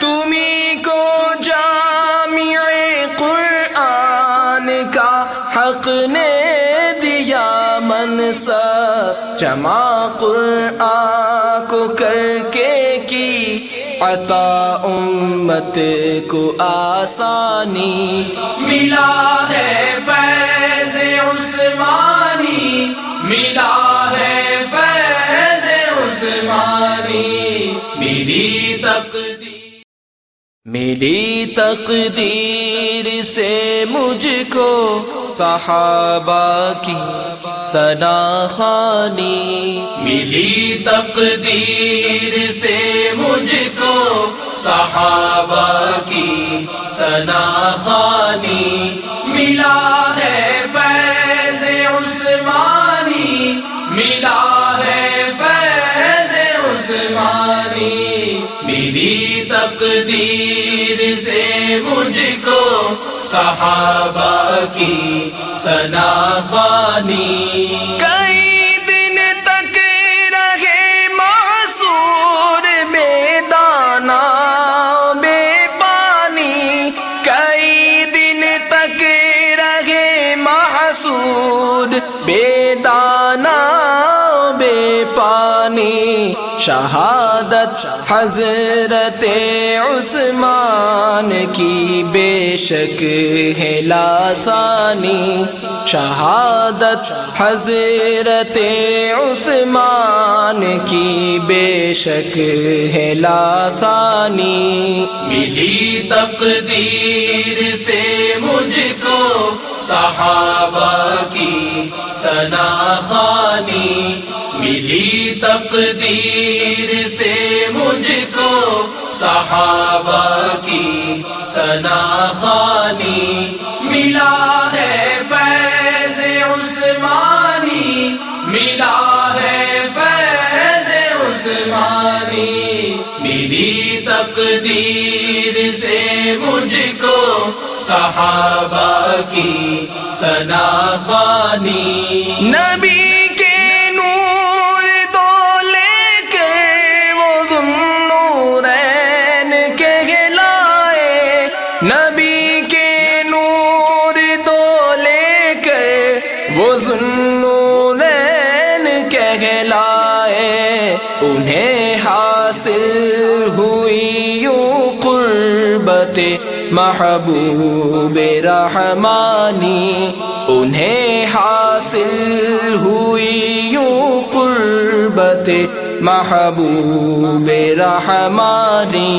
تمہیں کو جامع قرآن کا حق نے دیا منصب، جمع قرآن کو کر کے کی عطا امت کو آسانی، ملا ہے فیض عثمانی، ملا ہے فیض عثمانی، میری تقدیر سے مجھ کو صحابہ کی ثنا خوانی، ملی تقدیر سے مجھ کو صحابہ کی ثنا خوانی، ملا ہے فیض عثمانی، ملا ہے فیض عثمانی، میری تقدیر سے مجھ کو صحابہ کی ثنا خوانی، کئی دن تک رہے معصور بے دانہ بے پانی، کئی دن تک رہے معصور بے دانہ بے پانی، شہادت حضرت عثمان کی بے شک ہے لاسانی، شہادت حضرت عثمان کی بے شک ہے لاسانی، ملی تقدیر سے مجھ کو صحابہ کی ثنا خوانی، ملی تقدیر سے مجھ کو صحابہ کی ثنا خوانی، ملا ہے فیض عثمانی، ملا ہے فیض عثمانی، میری تقدیر سے مجھ کو صحابہ کی ثنا خوانی، نبی نبی کے نور دو لے کر وہ ذوالنورین کہلائے، انہیں حاصل ہوئی یوں قربت محبوب رحمانی، انہیں حاصل ہوئی یوں قربت محبوب رحمانی،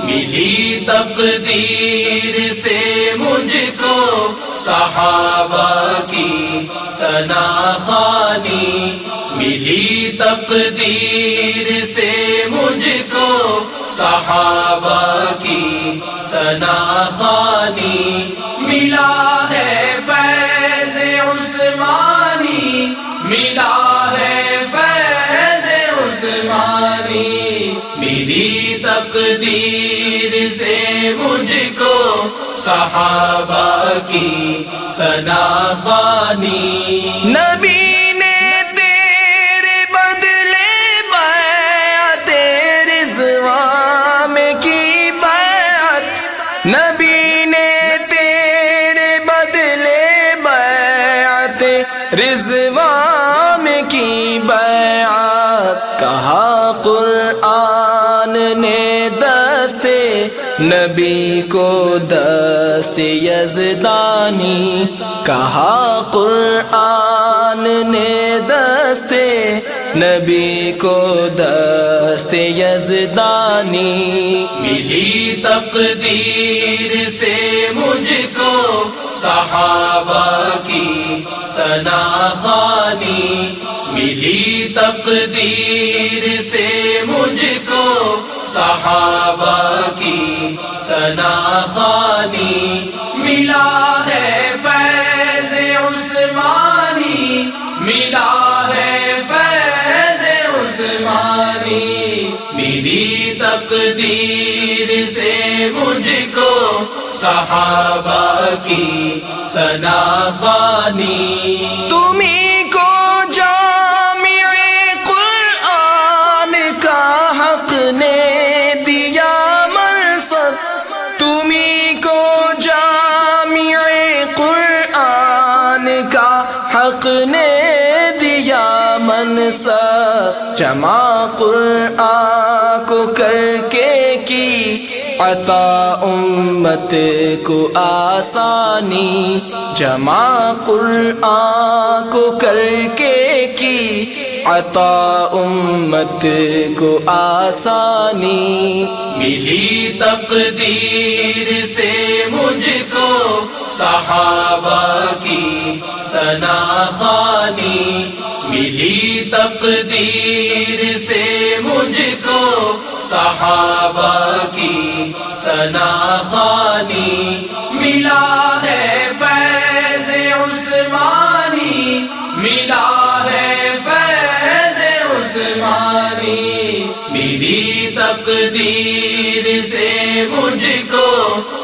ملی تقدیر سے مجھ کو صحابہ کی ثنا خوانی، ملی تقدیر سے مجھ کو صحابہ کی ثنا خوانی، ملا ہے فیض عثمانی، ملا ہے فیض عثمانی، میری تقدیر سے مجھ کو صحابہ کی ثنا خوانی، نبی نے تیرے بدلے بیعت رضوان میں کی بیعت، نبی نے تیرے بدلے بیعت رضوان میں کی بیعت، کہا قرآن نے دستے نبی کو دست یزدانی، کہا قرآن نے دستے نبی کو دست یزدانی، ملی تقدیر سے مجھ کو صحابہ کی ثنا خوانی، ملی تقدیر سے مجھ کو صحابہ کی ثنا خوانی، ملا ہے فیض عثمانی، ملا ہے فیض عثمانی، میری تقدیر سے مجھ کو صحابہ کی ثنا خوانی، تمہیں کو جامع قرآن کا حق نے دیا منصب، حق نے دیا منصب، جمع قرآن کو کر کے کی عطا امت کو آسانی، جمع قرآن کو کر کے کی عطا امت کو آسانی۔ ملی تقدیر سے مجھ کو صحابہ کی ثنا خوانی، ملی تقدیر سے مجھ کو صحابہ کی ثنا خوانی، ملا ہے فیض عثمانی، ملا ہے فیض عثمانی، میری تقدیر سے مجھ کو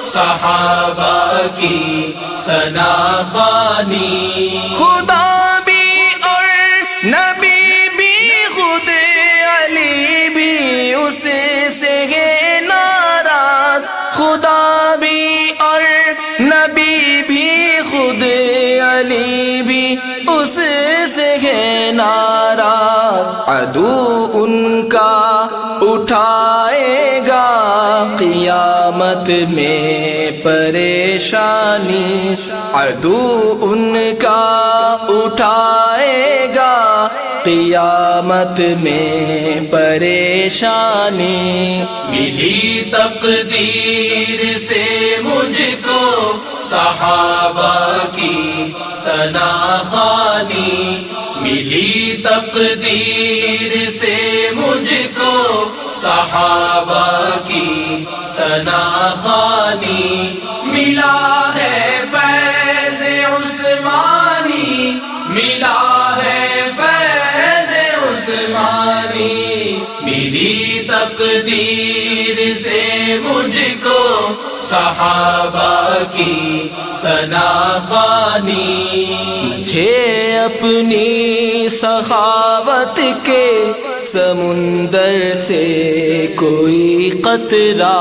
صحابہ کی ثنا خوانی۔ خدا بھی اور نبی بھی، خود علی بھی اس سے ہے ناراض، خدا بھی اور نبی بھی، خود علی بھی اس سے ہے ناراض۔ عدو ان کا اٹھائے گا قیامت میں پریشانی، عدو ان کا اٹھائے گا قیامت میں پریشانی۔ ملی تقدیر سے مجھ کو صحابہ کی ثنا خوانی، ملی تقدیر سے مجھ کو صحابہ کی ثنا خوانی، ملا ہے فیض عثمانی، ملا ہے فیض عثمانی، میری تقدیر سے مجھ کو صحابہ کی ثنا خوانی۔ مجھے اپنی سخاوت کے سمندر سے کوئی قطرہ،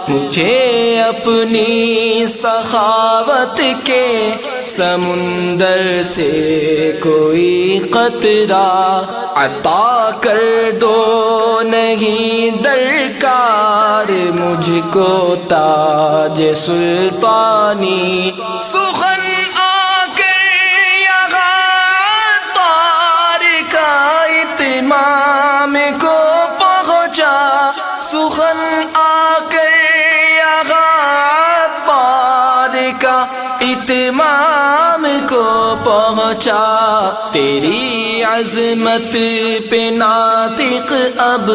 مجھے اپنی سخاوت کے سمندر سے کوئی قطرہ عطا کر دو، نہیں درکار مجھ کو تاج سلطانی۔ سخن آ کر یہاں تار کا اتمام کو پہنچا، سخن آ کر یہاں تار کا اتمام کو پہنچا۔ تیری عظمت پہ ناطق اب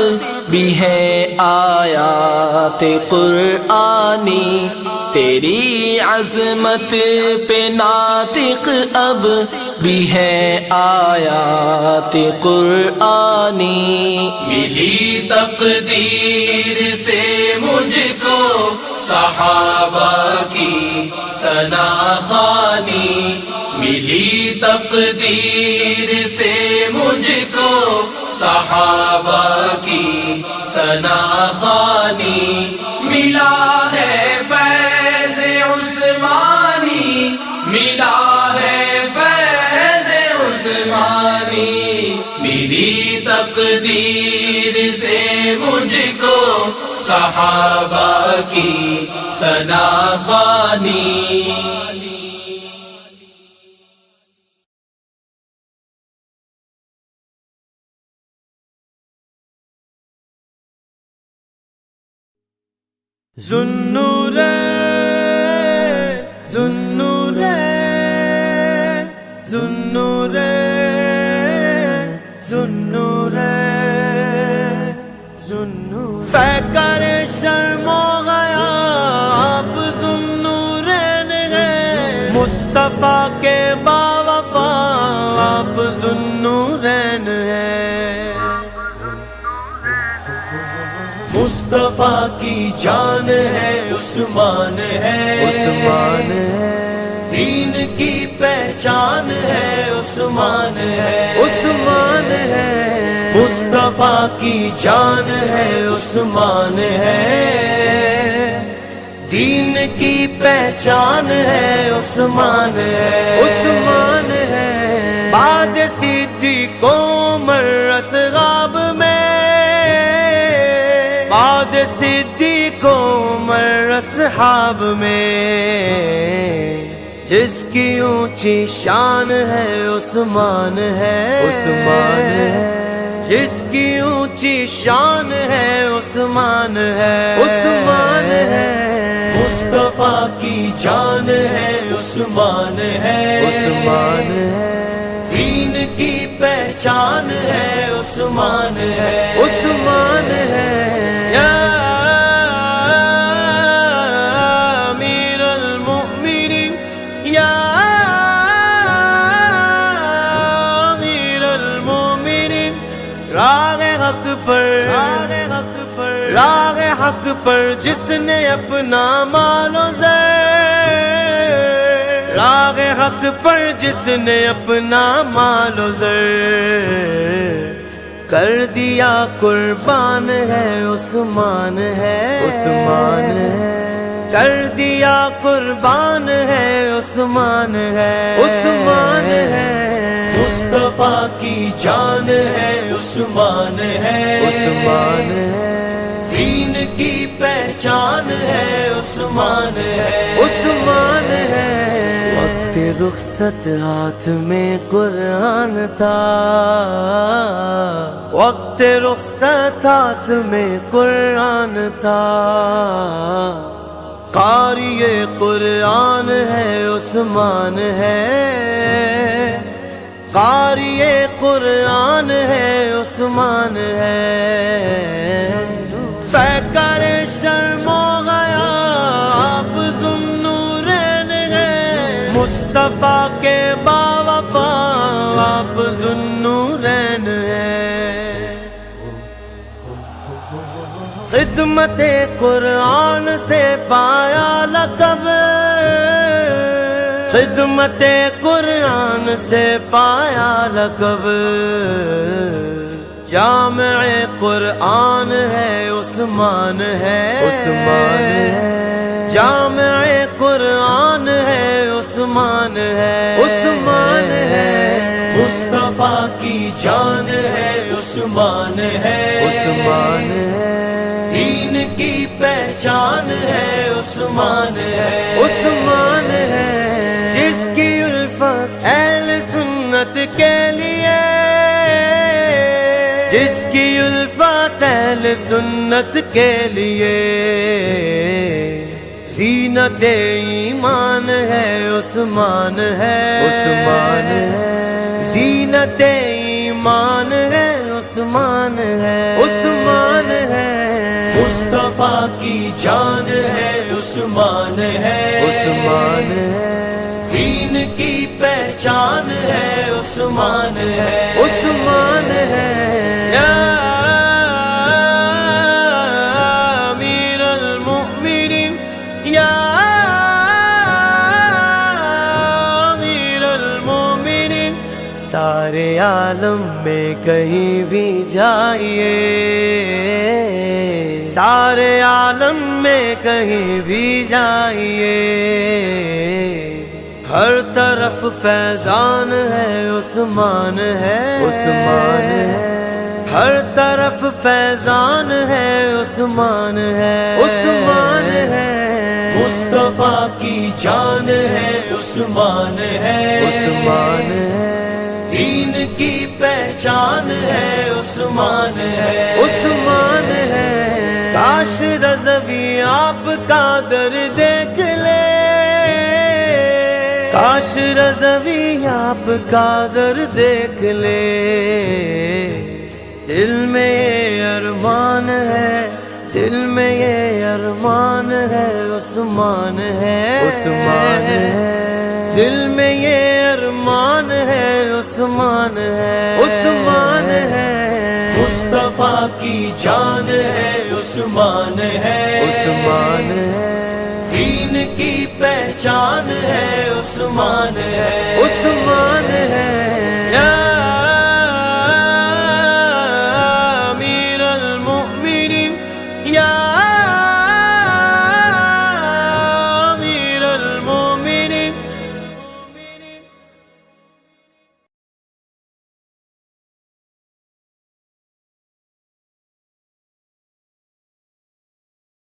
بھی ہے آیات قرآنی، تیری عظمت پہ ناطق اب بھی ہے آیات قرآنی۔ ملی تقدیر سے مجھ کو صحابہ کی ثنا خوانی، ملی تقدیر سے مجھ کو صحابہ کی ثنا خوانی، ملا ہے فیض عثمانی، ملا ہے فیض عثمانی، میری تقدیر سے مجھ کو صحابہ کی ثنا خوانی۔ ذوالنورین ذوالنورین ذوالنورین ذوالنورین ذوالنورین پیکر شرم و حیا آپ ذوالنورین ہیں، مصطفیٰ کے باوفا آپ ذوالنورین ہیں، مصطفیٰ کی جان ہے عثمان ہے، عثمان ہے، دین کی پہچان ہے عثمان ہے، عثمان ہے، مصطفیٰ کی جان ہے عثمان ہے، دین کی پہچان ہے عثمان ہے، عثمان ہے، صدیق عمر اصحاب میں، بعد صدیق عمر اصحاب میں، جس کی اونچی شان ہے عثمان ہے، عثمان ہے، جس کی اونچی شان ہے عثمان ہے، عثمان ہے، مصطفیٰ کی جان ہے عثمان ہے، عثمان ہے، دین کی پہچان ہے عثمان ہے، عثمان ہے، یا امیر المؤمنین، یا امیر المؤمنین، راہ حق پر، راہ حق پر جس نے اپنا مال و زر، راہ حق پر جس نے اپنا مال و زر کر دیا قربان ہے عثمان ہے، عثمان ہے، کر دیا قربان ہے عثمان ہے، عثمان ہے، مصطفیٰ کی جان ہے عثمان ہے، عثمان ہے، دین کی پہچان ہے عثمان ہے، عثمان ہے، وقت رخصت ہاتھ میں قرآن تھا، وقت رخصت ہاتھ میں قرآن تھا، قاری قرآن ہے عثمان ہے، قاری قرآن ہے عثمان ہے، پیکر شرم و گیا آپ ذوالنورین ہیں، مصطفیٰ کے باوفا آپ ذوالنورین ہیں، خدمت قرآن سے پایا لقب، خدمت قرآن سے پایا لقب، جامع قرآن ہے عثمان ہے، عثمان ہے، جامع قرآن ہے عثمان ہے، عثمان ہے، مصطفیٰ کی جان ہے عثمان ہے، عثمان ہے، دین کی پہچان ہے عثمان ہے، عثمان ہے، جس کی الفت اہل سنت کے لیے، جس کی الفت اہل سنت کے لیے، زینت ایمان ہے عثمان ہے، عثمان ہے، زینت ایمان ہے عثمان ہے، عثمان ہے، مصطفیٰ کی جان ہے عثمان ہے، عثمان ہے، دین کی پہچان ہے عثمان ہے، عثمان ہے، یا امیر المؤمنین، یا امیر المؤمنین، سارے عالم میں کہیں بھی جائیے، سارے عالم میں کہیں بھی جائیے، ہر طرف فیضان ہے عثمان ہے، عثمان ہے، ہر طرف فیضان ہے عثمان ہے، عثمان ہے، مصطفیٰ کی جان ہے عثمان ہے، عثمان ہے، دین کی پہچان ہے عثمان ہے، عثمان ہے، کاش رضوی آپ کا در دیکھ لے، کاش رضوی آپ کا در دیکھ لے، دل میں یہ ارمان ہے، دل میں یہ ارمان ہے عثمان ہے، عثمان ہے، دل میں یہ ارمان ہے عثمان ہے، عثمان ہے، مصطفیٰ کی جان ہے عثمان ہے، عثمان ہے، دین کی پہچان ہے عثمان ہے، عثمان ہے، یا